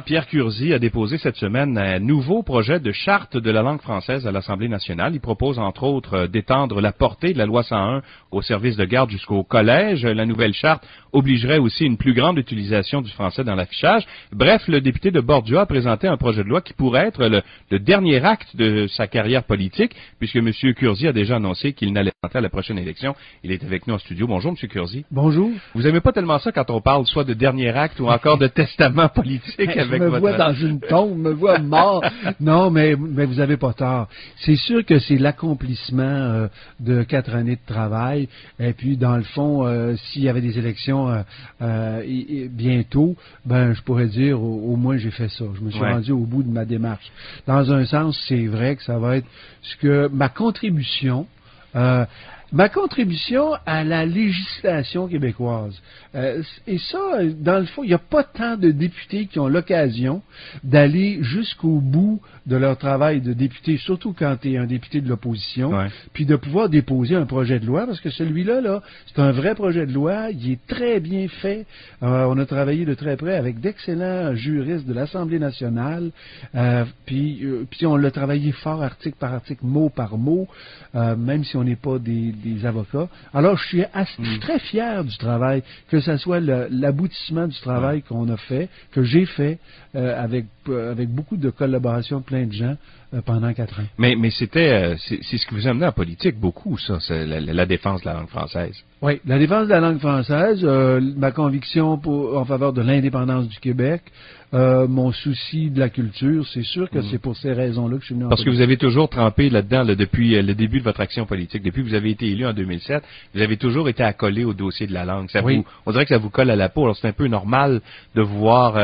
Pierre Curzi a déposé cette semaine un nouveau projet de charte de la langue française à l'Assemblée nationale. Il propose, entre autres, d'étendre la portée de la loi 101 au service de garde jusqu'au collège. La nouvelle charte obligerait aussi une plus grande utilisation du français dans l'affichage. Bref, le député de Bordeaux a présenté un projet de loi qui pourrait être le dernier acte de sa carrière politique, puisque M. Curzi a déjà annoncé qu'il n'allait entrer à la prochaine élection. Il est avec nous en studio. Bonjour, M. Curzi. Bonjour. Vous aimez pas tellement ça quand on parle soit de dernier acte ou encore de testament politique avec votre... Je me vois dans une tombe, me vois mort. Non, mais vous avez pas tort. C'est sûr que c'est l'accomplissement de 4 années de travail. Et puis, dans le fond, s'il y avait des élections bientôt, ben je pourrais dire au moins j'ai fait ça. Je me suis rendu au bout de ma démarche. Dans un sens, c'est vrai que ça va être ce que ma contribution à la législation québécoise. Et ça, dans le fond, il n'y a pas tant de députés qui ont l'occasion d'aller jusqu'au bout de leur travail de député, surtout quand tu es un député de l'opposition, puis de pouvoir déposer un projet de loi, parce que celui-là, c'est un vrai projet de loi, il est très bien fait. On a travaillé de très près avec d'excellents juristes de l'Assemblée nationale, puis on l'a travaillé fort, article par article, mot par mot, même si on n'est pas des avocats. Alors, je suis très fier du travail, que ce soit l'aboutissement du travail qu'on a fait, que j'ai fait avec beaucoup de collaboration de plein de gens pendant 4 ans. Mais c'est ce qui vous a amené en politique beaucoup, ça, c'est la défense de la langue française. Oui, la défense de la langue française, ma conviction en faveur de l'indépendance du Québec, mon souci de la culture, c'est sûr que c'est pour ces raisons-là que je suis venu en politique. Parce que vous avez toujours trempé là-dedans depuis le début de votre action politique. Depuis que vous avez été élu en 2007, vous avez toujours été accolé au dossier de la langue. On dirait que ça vous colle à la peau. Alors c'est un peu normal de vous voir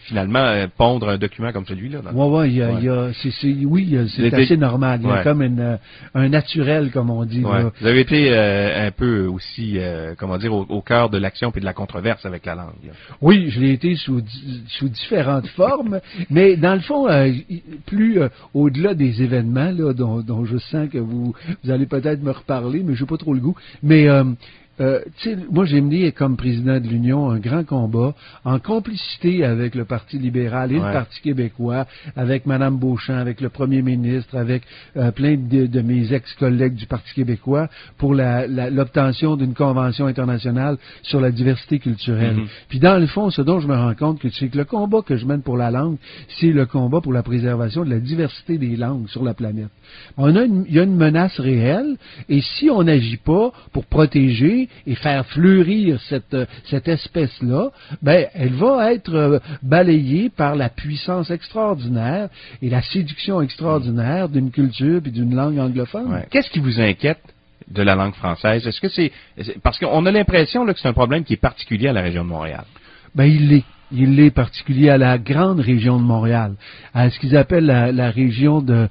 finalement pondre un document comme celui-là. Oui, c'est assez normal. Il y a comme un naturel, comme on dit. Là. Vous avez été un peu aussi, au cœur de l'action et de la controverse avec la langue. Là. Oui, je l'ai été sous différentes formes, mais dans le fond, plus au-delà des événements là, dont je sens que vous allez peut-être me reparler, mais je n'ai pas trop le goût. Mais moi, j'ai mené comme président de l'Union un grand combat en complicité avec le Parti libéral et le Parti québécois, avec Mme Beauchamp, avec le premier ministre, avec plein de mes ex-collègues du Parti québécois pour l'obtention d'une convention internationale sur la diversité culturelle. Puis dans le fond, ce dont je me rends compte, c'est que le combat que je mène pour la langue, c'est le combat pour la préservation de la diversité des langues sur la planète. Il y a une menace réelle, et si on n'agit pas pour protéger et faire fleurir cette espèce-là, ben, elle va être balayée par la puissance extraordinaire et la séduction extraordinaire d'une culture et d'une langue anglophone. Ouais. Qu'est-ce qui vous inquiète de la langue française? Est-ce que c'est parce qu'on a l'impression là, que c'est un problème qui est particulier à la région de Montréal? Ben, il l'est. Il est particulier à la grande région de Montréal, à ce qu'ils appellent la région de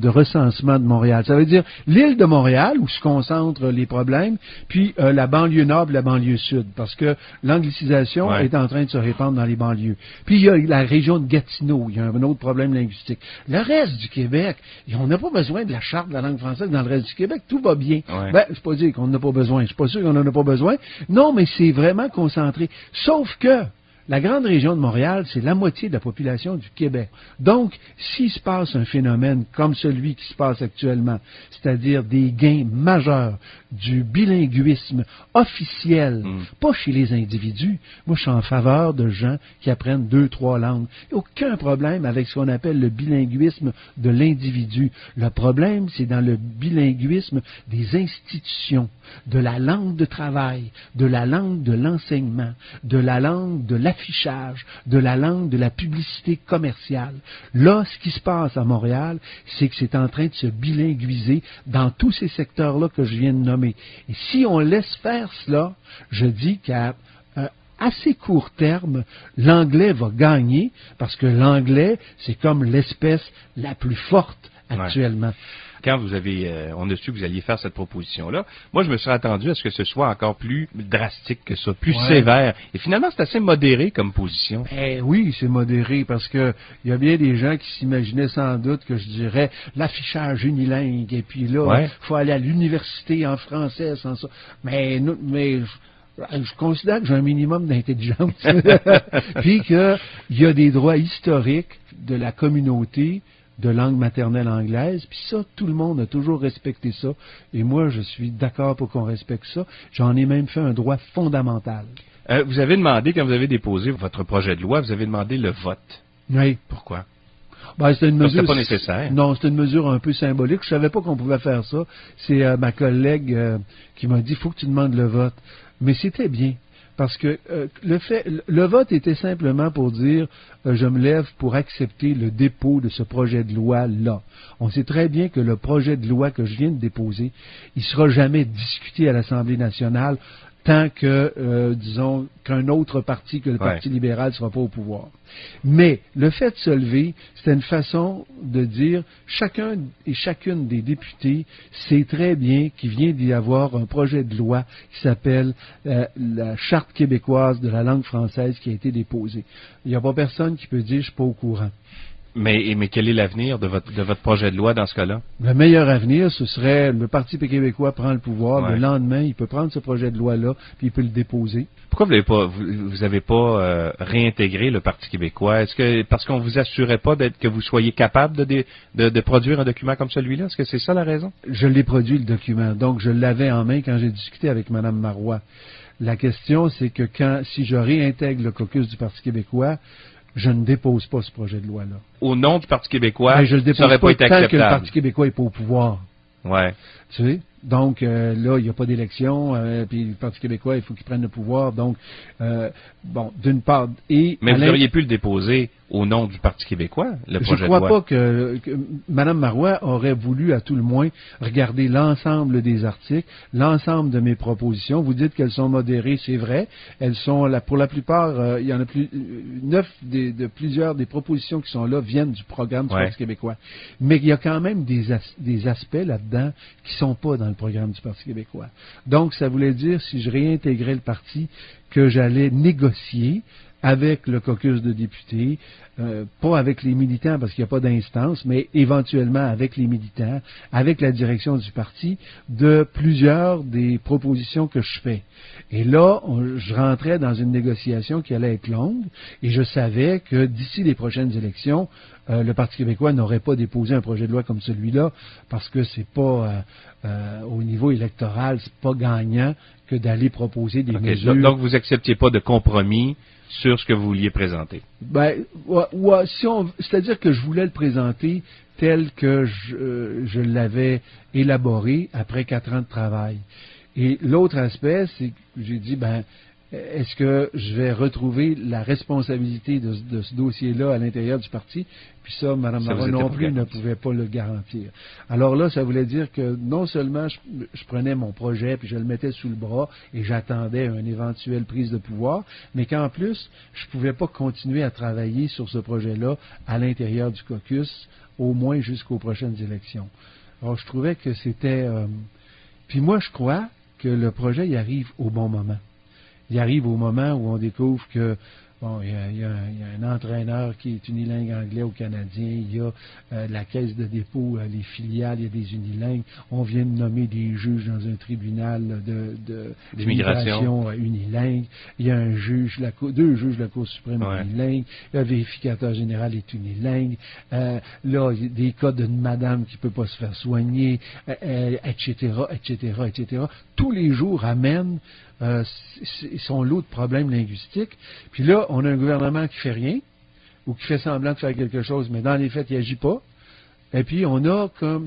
recensement de Montréal. Ça veut dire l'île de Montréal, où se concentrent les problèmes, puis la banlieue nord et la banlieue sud, parce que l'anglicisation est en train de se répandre dans les banlieues. Puis il y a la région de Gatineau, il y a un autre problème linguistique. Le reste du Québec, on n'a pas besoin de la charte de la langue française dans le reste du Québec, tout va bien. Ben, je ne peux pas dire qu'on n'en a pas besoin, je suis pas sûr qu'on n'en a pas besoin. Non, mais c'est vraiment concentré. Sauf que la grande région de Montréal, c'est la moitié de la population du Québec. Donc, s'il se passe un phénomène comme celui qui se passe actuellement, c'est-à-dire des gains majeurs du bilinguisme officiel, pas chez les individus, moi je suis en faveur de gens qui apprennent 2-3 langues. Il n'y a aucun problème avec ce qu'on appelle le bilinguisme de l'individu. Le problème, c'est dans le bilinguisme des institutions, de la langue de travail, de la langue de l'enseignement, de la langue de l'affichage, de la langue de la publicité commerciale. Là, ce qui se passe à Montréal, c'est que c'est en train de se bilinguiser dans tous ces secteurs-là que je viens de nommer. Et si on laisse faire cela, je dis qu'à assez court terme, l'anglais va gagner, parce que l'anglais, c'est comme l'espèce la plus forte actuellement. Quand on a su que vous alliez faire cette proposition-là, moi, je me serais attendu à ce que ce soit encore plus drastique que ça, plus sévère. Et finalement, c'est assez modéré comme position. Oui, c'est modéré, parce que il y a bien des gens qui s'imaginaient sans doute que je dirais l'affichage unilingue, et puis là, il faut aller à l'université en français sans ça. Mais Je considère que j'ai un minimum d'intelligence. Puis qu'il y a des droits historiques de la communauté de langue maternelle anglaise. Puis ça, tout le monde a toujours respecté ça. Et moi, je suis d'accord pour qu'on respecte ça. J'en ai même fait un droit fondamental. Vous avez demandé, quand vous avez déposé votre projet de loi, vous avez demandé le vote. Oui. Pourquoi? Ben, c'était une mesure. C'était pas nécessaire. Non, c'était une mesure un peu symbolique. Je savais pas qu'on pouvait faire ça. C'est ma collègue qui m'a dit, il faut que tu demandes le vote. Mais c'était bien. Parce que le vote était simplement pour dire, je me lève pour accepter le dépôt de ce projet de loi-là. On sait très bien que le projet de loi que je viens de déposer, il sera jamais discuté à l'Assemblée nationale tant que, disons, qu'un autre parti que le Parti libéral ne sera pas au pouvoir. Mais le fait de se lever, c'était une façon de dire, chacun et chacune des députés sait très bien qu'il vient d'y avoir un projet de loi qui s'appelle la Charte québécoise de la langue française qui a été déposée. Il n'y a pas personne qui peut dire, je suis pas au courant. Mais quel est l'avenir de votre projet de loi dans ce cas-là? Le meilleur avenir, ce serait le Parti québécois prend le pouvoir, le lendemain, il peut prendre ce projet de loi-là, puis il peut le déposer. Pourquoi vous avez pas réintégré le Parti québécois? Est-ce que parce qu'on vous assurait pas que vous soyez capable de produire un document comme celui-là? Est-ce que c'est ça la raison? Je l'ai produit, le document. Donc, je l'avais en main quand j'ai discuté avec Mme Marois. La question, c'est que si je réintègre le caucus du Parti québécois, je ne dépose pas ce projet de loi-là. Au nom du Parti québécois, je le dépose ça n'aurait pas été tant acceptable. que le Parti québécois n'est pas au pouvoir. Ouais. Tu sais? Donc, là, il n'y a pas d'élection, puis le Parti québécois, il faut qu'il prenne le pouvoir. Donc, d'une part... Mais vous auriez pu le déposer au nom du Parti québécois, le projet de loi. Je ne crois pas que Mme Marois aurait voulu, à tout le moins, regarder l'ensemble des articles, l'ensemble de mes propositions. Vous dites qu'elles sont modérées, c'est vrai. Elles sont, pour la plupart, il y en a plus, 9 plusieurs des propositions qui sont là viennent du programme du Parti québécois. Mais il y a quand même des aspects là-dedans qui sont pas dans le programme du Parti québécois. Donc, ça voulait dire, si je réintégrais le parti, que j'allais négocier avec le caucus de députés, pas avec les militants parce qu'il n'y a pas d'instance, mais éventuellement avec les militants, avec la direction du parti, de plusieurs des propositions que je fais. Et là, je rentrais dans une négociation qui allait être longue, et je savais que d'ici les prochaines élections, le Parti québécois n'aurait pas déposé un projet de loi comme celui-là, parce que c'est pas au niveau électoral, c'est pas gagnant que d'aller proposer des mesures. Donc vous acceptiez pas de compromis sur ce que vous vouliez présenter. C'est-à-dire que je voulais le présenter tel que je l'avais élaboré après 4 ans de travail. Et l'autre aspect, c'est que j'ai dit, est-ce que je vais retrouver la responsabilité de ce dossier-là à l'intérieur du parti? Puis ça, Mme Marois non plus ne pouvait pas le garantir. Alors là, ça voulait dire que non seulement je prenais mon projet puis je le mettais sous le bras et j'attendais une éventuelle prise de pouvoir, mais qu'en plus, je ne pouvais pas continuer à travailler sur ce projet-là à l'intérieur du caucus, au moins jusqu'aux prochaines élections. Alors, je trouvais que c'était... Puis moi, je crois que le projet y arrive au bon moment. Il arrive au moment où on découvre que il y a un entraîneur qui est unilingue anglais au Canadien, il y a la caisse de dépôt, les filiales, il y a des unilingues. On vient de nommer des juges dans un tribunal d'immigration unilingue. Il y a un juge, 2 juges de la Cour suprême unilingue. Le vérificateur général est unilingue. Là, il y a des cas d'une madame qui ne peut pas se faire soigner, etc., etc., etc. Tous les jours amènent son lot de problèmes linguistiques. Puis là, on a un gouvernement qui fait rien, ou qui fait semblant de faire quelque chose, mais dans les faits, il n'agit pas. Et puis,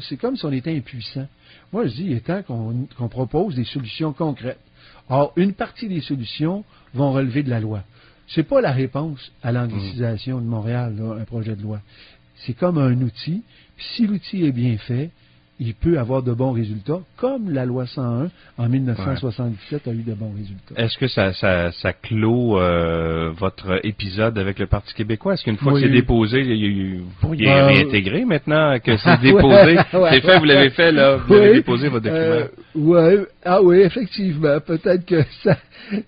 c'est comme si on était impuissant. Moi, je dis, il est temps qu'on propose des solutions concrètes. Or, une partie des solutions vont relever de la loi. C'est pas la réponse à l'anglicisation de Montréal, là, un projet de loi. C'est comme un outil. Puis si l'outil est bien fait, il peut avoir de bons résultats, comme la loi 101 en 1977 a eu de bons résultats. Est-ce que ça clôt votre épisode avec le Parti québécois? Est-ce qu'une fois que c'est déposé, vous pourriez réintégrer maintenant que c'est déposé? C'est fait, vous l'avez fait, là, vous avez déposé votre document. Oui, effectivement. Peut-être que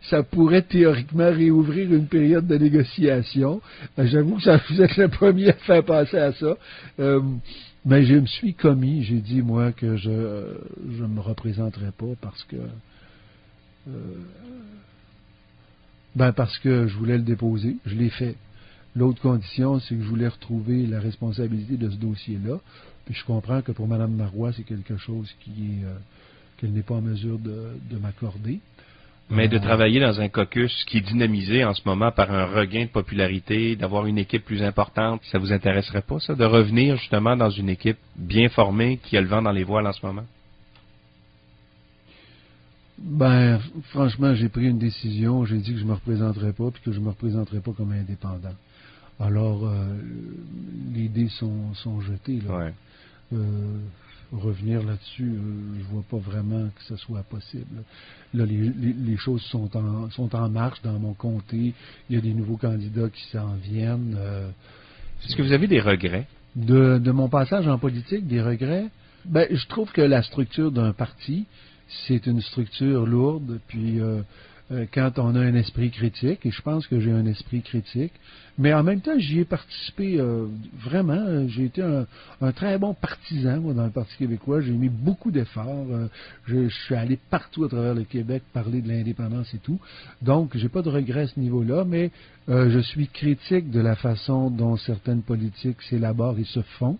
ça pourrait théoriquement réouvrir une période de négociation. J'avoue que vous êtes le premier à faire passer à ça. Mais je me suis commis, j'ai dit, moi, que je me représenterais pas parce que Ben parce que je voulais le déposer, je l'ai fait. L'autre condition, c'est que je voulais retrouver la responsabilité de ce dossier-là. Puis je comprends que pour Mme Marois, c'est quelque chose qu'elle n'est pas en mesure de m'accorder. Mais de travailler dans un caucus qui est dynamisé en ce moment par un regain de popularité, d'avoir une équipe plus importante, ça vous intéresserait pas, ça, de revenir justement dans une équipe bien formée qui a le vent dans les voiles en ce moment? Ben, franchement, j'ai pris une décision. J'ai dit que je me représenterais pas, puis que je me représenterais pas comme indépendant. Alors, les dés sont jetés, là. Ouais. Revenir là-dessus, je vois pas vraiment que ce soit possible. Là, les choses sont en marche dans mon comté. Il y a des nouveaux candidats qui s'en viennent. Est-ce que vous avez des regrets? De mon passage en politique, des regrets? Ben, je trouve que la structure d'un parti, c'est une structure lourde, puis quand on a un esprit critique, et je pense que j'ai un esprit critique, mais en même temps, j'y ai participé vraiment. J'ai été un très bon partisan, moi, dans le Parti québécois. J'ai mis beaucoup d'efforts. Je suis allé partout à travers le Québec parler de l'indépendance et tout. Donc, j'ai pas de regrets à ce niveau-là, mais je suis critique de la façon dont certaines politiques s'élaborent et se font.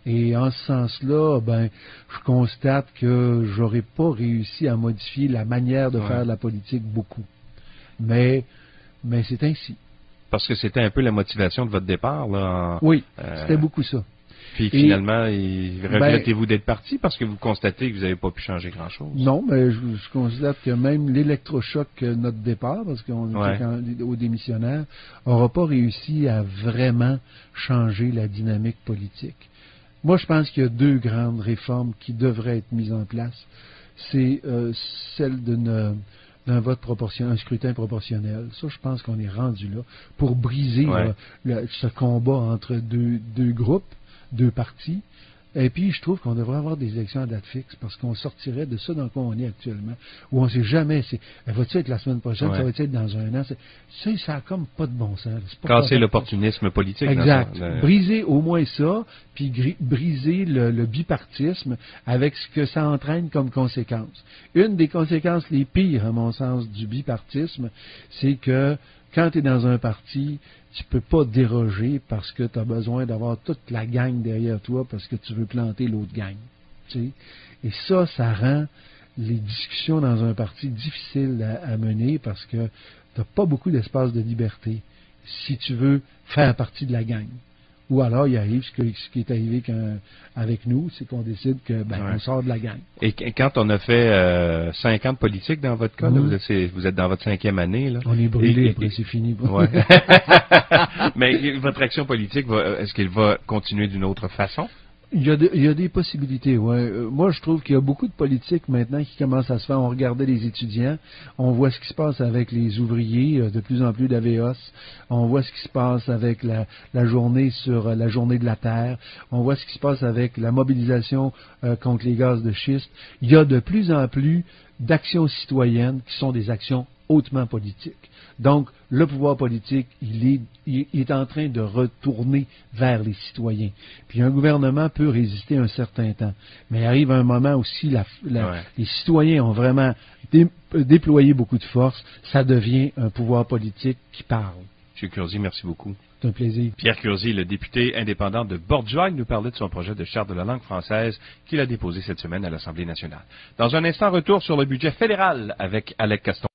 Et en ce sens-là, ben, je constate que j'aurais pas réussi à modifier la manière de faire de la politique beaucoup. Mais c'est ainsi. Parce que c'était un peu la motivation de votre départ, là. Oui, c'était beaucoup ça. Puis finalement, regrettez-vous d'être parti parce que vous constatez que vous n'avez pas pu changer grand-chose? Non, mais je constate que même l'électrochoc, notre départ, parce qu'on était au démissionnaire, n'aura pas réussi à vraiment changer la dynamique politique. Moi, je pense qu'il y a deux grandes réformes qui devraient être mises en place. C'est celle d'un vote proportionnel, un scrutin proportionnel. Ça, je pense qu'on est rendu là pour briser ce combat entre deux groupes, deux partis. Et puis, je trouve qu'on devrait avoir des élections à date fixe parce qu'on sortirait de ça dans quoi on est actuellement, où on ne sait jamais, va-t-il être la semaine prochaine, ça va-t-il être dans un an? Ça n'a comme pas de bon sens. Casser l'opportunisme politique. Exact. Briser au moins ça, puis briser le bipartisme avec ce que ça entraîne comme conséquence. Une des conséquences les pires, à mon sens, du bipartisme, c'est que quand tu es dans un parti, tu peux pas déroger parce que tu as besoin d'avoir toute la gang derrière toi parce que tu veux planter l'autre gang. Tu sais? Et ça rend les discussions dans un parti difficiles à mener parce que tu n'as pas beaucoup d'espace de liberté si tu veux faire partie de la gang. Ou alors, il arrive ce qui est arrivé avec nous, c'est qu'on décide que on sort de la gang. Et quand on a fait 5 ans de politique dans votre cas, là, vous êtes dans votre 5e année. Là. On est brûlé, après c'est fini. Ouais. Mais votre action politique, est-ce qu'elle va continuer d'une autre façon? Il y a des possibilités, ouais. Moi, je trouve qu'il y a beaucoup de politiques maintenant qui commencent à se faire. On regardait les étudiants, on voit ce qui se passe avec les ouvriers, de plus en plus d'AVEOS, on voit ce qui se passe avec la journée sur la journée de la Terre, on voit ce qui se passe avec la mobilisation contre les gaz de schiste. Il y a de plus en plus d'actions citoyennes qui sont des actions hautement politiques. Donc, le pouvoir politique, il est en train de retourner vers les citoyens. Puis un gouvernement peut résister un certain temps. Mais il arrive un moment aussi, les citoyens ont vraiment déployé beaucoup de force. Ça devient un pouvoir politique qui parle. M. Curzi, merci beaucoup. C'est un plaisir. Pierre Curzi, le député indépendant de Borduac, nous parlait de son projet de charte de la langue française qu'il a déposé cette semaine à l'Assemblée nationale. Dans un instant, retour sur le budget fédéral avec Alec Caston.